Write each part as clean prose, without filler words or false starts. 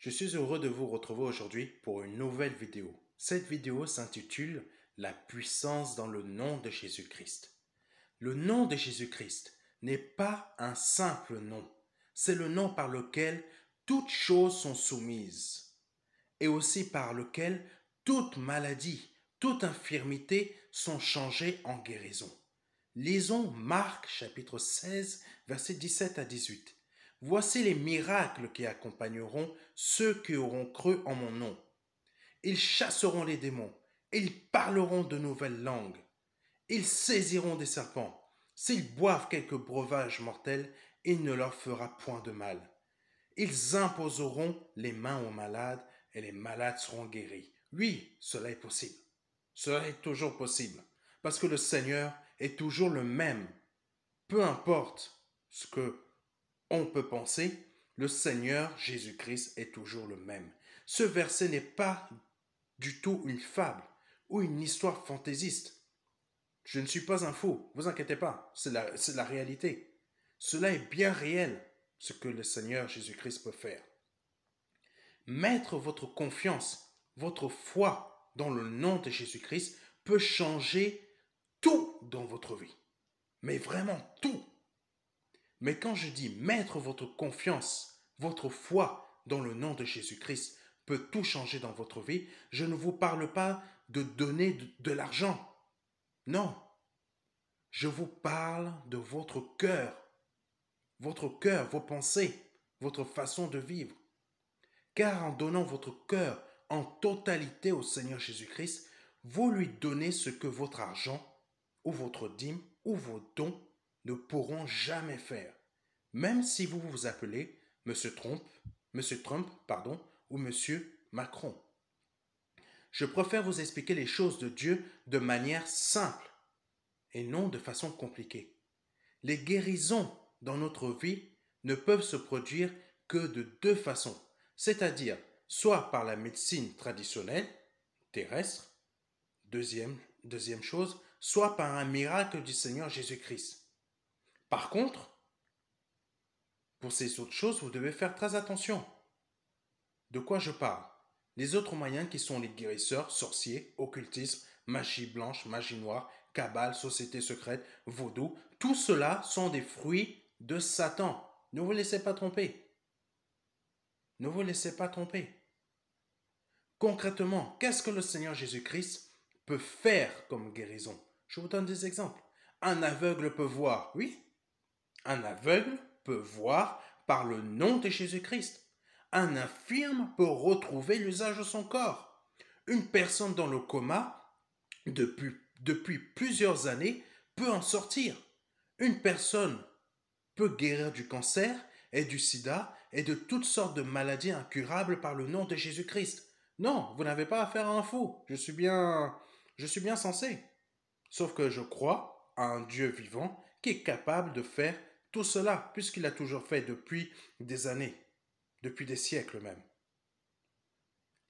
Je suis heureux de vous retrouver aujourd'hui pour une nouvelle vidéo. Cette vidéo s'intitule La puissance dans le nom de Jésus-Christ. Le nom de Jésus-Christ n'est pas un simple nom, c'est le nom par lequel toutes choses sont soumises et aussi par lequel toute maladie, toute infirmité sont changées en guérison. Lisons Marc chapitre 16, versets 17 à 18. Voici les miracles qui accompagneront ceux qui auront cru en mon nom. Ils chasseront les démons, ils parleront de nouvelles langues, ils saisiront des serpents. S'ils boivent quelque breuvage mortel, il ne leur fera point de mal. Ils imposeront les mains aux malades et les malades seront guéris. Oui, cela est possible. Cela est toujours possible. Parce que le Seigneur est toujours le même. Peu importe ce que on peut penser, le Seigneur Jésus-Christ est toujours le même. Ce verset n'est pas du tout une fable ou une histoire fantaisiste. Je ne suis pas un fou, vous inquiétez pas, c'est la réalité. Cela est bien réel, ce que le Seigneur Jésus-Christ peut faire. Mettre votre confiance, votre foi dans le nom de Jésus-Christ peut changer tout dans votre vie. Mais vraiment tout. Mais quand je dis mettre votre confiance, votre foi dans le nom de Jésus-Christ peut tout changer dans votre vie, je ne vous parle pas de donner de l'argent. Non. Je vous parle de votre cœur, vos pensées, votre façon de vivre. Car en donnant votre cœur en totalité au Seigneur Jésus-Christ, vous lui donnez ce que votre argent ou votre dîme ou vos dons ne pourront jamais faire. Même si vous vous appelez Monsieur Trump, ou Monsieur Macron. Je préfère vous expliquer les choses de Dieu de manière simple et non de façon compliquée. Les guérisons dans notre vie ne peuvent se produire que de deux façons, c'est-à-dire soit par la médecine traditionnelle, terrestre, deuxième chose, soit par un miracle du Seigneur Jésus-Christ. Par contre, pour ces autres choses, vous devez faire très attention. De quoi je parle? Les autres moyens qui sont les guérisseurs, sorciers, occultisme, magie blanche, magie noire, cabale, société secrète, vaudou, tout cela sont des fruits de Satan. Ne vous laissez pas tromper. Ne vous laissez pas tromper. Concrètement, qu'est-ce que le Seigneur Jésus-Christ peut faire comme guérison? Je vous donne des exemples. Un aveugle peut voir, oui. Un aveugle peut voir par le nom de Jésus-Christ. Un infirme peut retrouver l'usage de son corps. Une personne dans le coma, depuis plusieurs années, peut en sortir. Une personne peut guérir du cancer et du sida et de toutes sortes de maladies incurables par le nom de Jésus-Christ. Non, vous n'avez pas affaire à un fou. Je suis bien sensé. Sauf que je crois à un Dieu vivant qui est capable de faire tout cela, puisqu'il a toujours fait depuis des années, depuis des siècles même.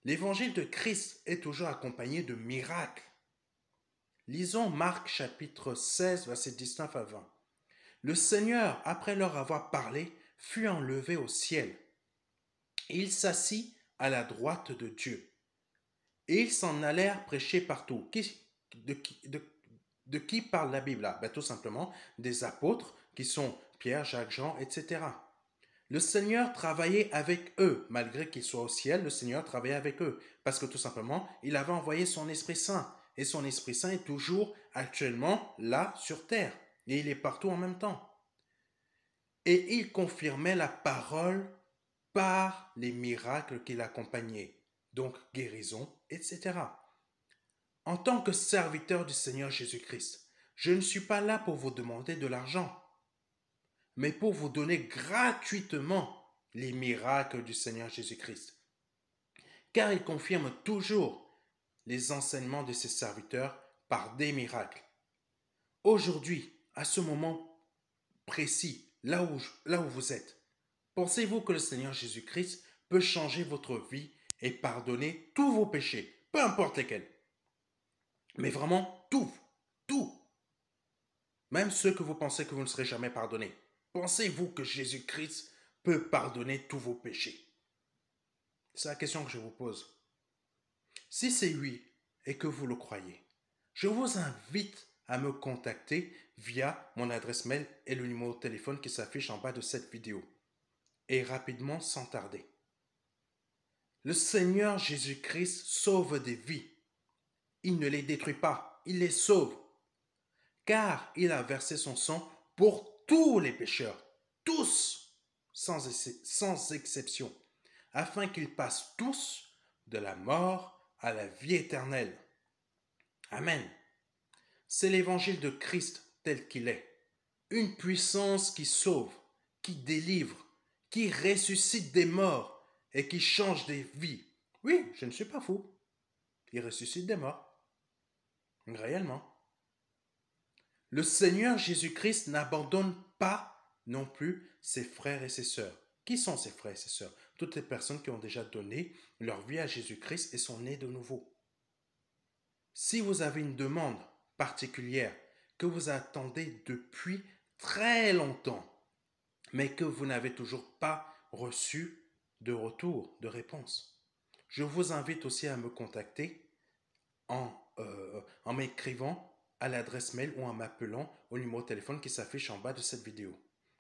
L'évangile de Christ est toujours accompagné de miracles. Lisons Marc chapitre 16, versets 19 à 20. Le Seigneur, après leur avoir parlé, fut enlevé au ciel. Il s'assit à la droite de Dieu. Et ils s'en allèrent prêcher partout. De qui parle la Bible là? Tout simplement des apôtres qui sont Pierre, Jacques, Jean, etc. Le Seigneur travaillait avec eux, malgré qu'ils soient au ciel, le Seigneur travaillait avec eux, parce que tout simplement, il avait envoyé son Esprit Saint, et son Esprit Saint est toujours actuellement là sur terre, et il est partout en même temps. Et il confirmait la parole par les miracles qui l'accompagnaient, donc guérison, etc. En tant que serviteur du Seigneur Jésus-Christ, je ne suis pas là pour vous demander de l'argent, mais pour vous donner gratuitement les miracles du Seigneur Jésus-Christ. Car il confirme toujours les enseignements de ses serviteurs par des miracles. Aujourd'hui, à ce moment précis, là où vous êtes, pensez-vous que le Seigneur Jésus-Christ peut changer votre vie et pardonner tous vos péchés, peu importe lesquels? Mais vraiment tout, tout. Même ceux que vous pensez que vous ne serez jamais pardonnés. Pensez-vous que Jésus-Christ peut pardonner tous vos péchés? C'est la question que je vous pose. Si c'est oui et que vous le croyez, je vous invite à me contacter via mon adresse mail et le numéro de téléphone qui s'affiche en bas de cette vidéo. Et rapidement, sans tarder. Le Seigneur Jésus-Christ sauve des vies. Il ne les détruit pas, il les sauve. Car il a versé son sang pour tous les pécheurs, tous, sans exception, afin qu'ils passent tous de la mort à la vie éternelle. Amen. C'est l'évangile de Christ tel qu'il est. Une puissance qui sauve, qui délivre, qui ressuscite des morts et qui change des vies. Oui, je ne suis pas fou. Il ressuscite des morts. Réellement. Le Seigneur Jésus-Christ n'abandonne pas non plus ses frères et ses sœurs. Qui sont ses frères et ses sœurs? Toutes les personnes qui ont déjà donné leur vie à Jésus-Christ et sont nées de nouveau. Si vous avez une demande particulière que vous attendez depuis très longtemps, mais que vous n'avez toujours pas reçu de retour, de réponse, je vous invite aussi à me contacter en m'écrivant à l'adresse mail ou en m'appelant au numéro de téléphone qui s'affiche en bas de cette vidéo,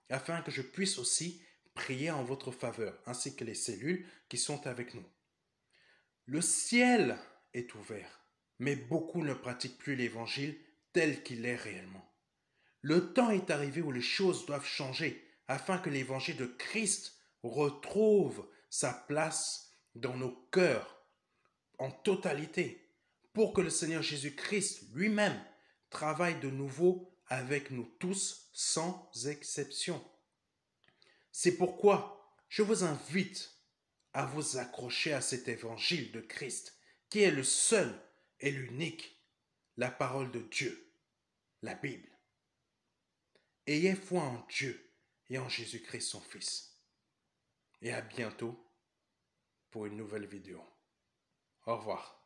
afin que je puisse aussi prier en votre faveur, ainsi que les cellules qui sont avec nous. Le ciel est ouvert, mais beaucoup ne pratiquent plus l'évangile tel qu'il est réellement. Le temps est arrivé où les choses doivent changer, afin que l'évangile de Christ retrouve sa place dans nos cœurs en totalité, pour que le Seigneur Jésus-Christ lui-même travaille de nouveau avec nous tous sans exception. C'est pourquoi je vous invite à vous accrocher à cet évangile de Christ, qui est le seul et l'unique, la parole de Dieu, la Bible. Ayez foi en Dieu et en Jésus-Christ son Fils. Et à bientôt pour une nouvelle vidéo. Au revoir.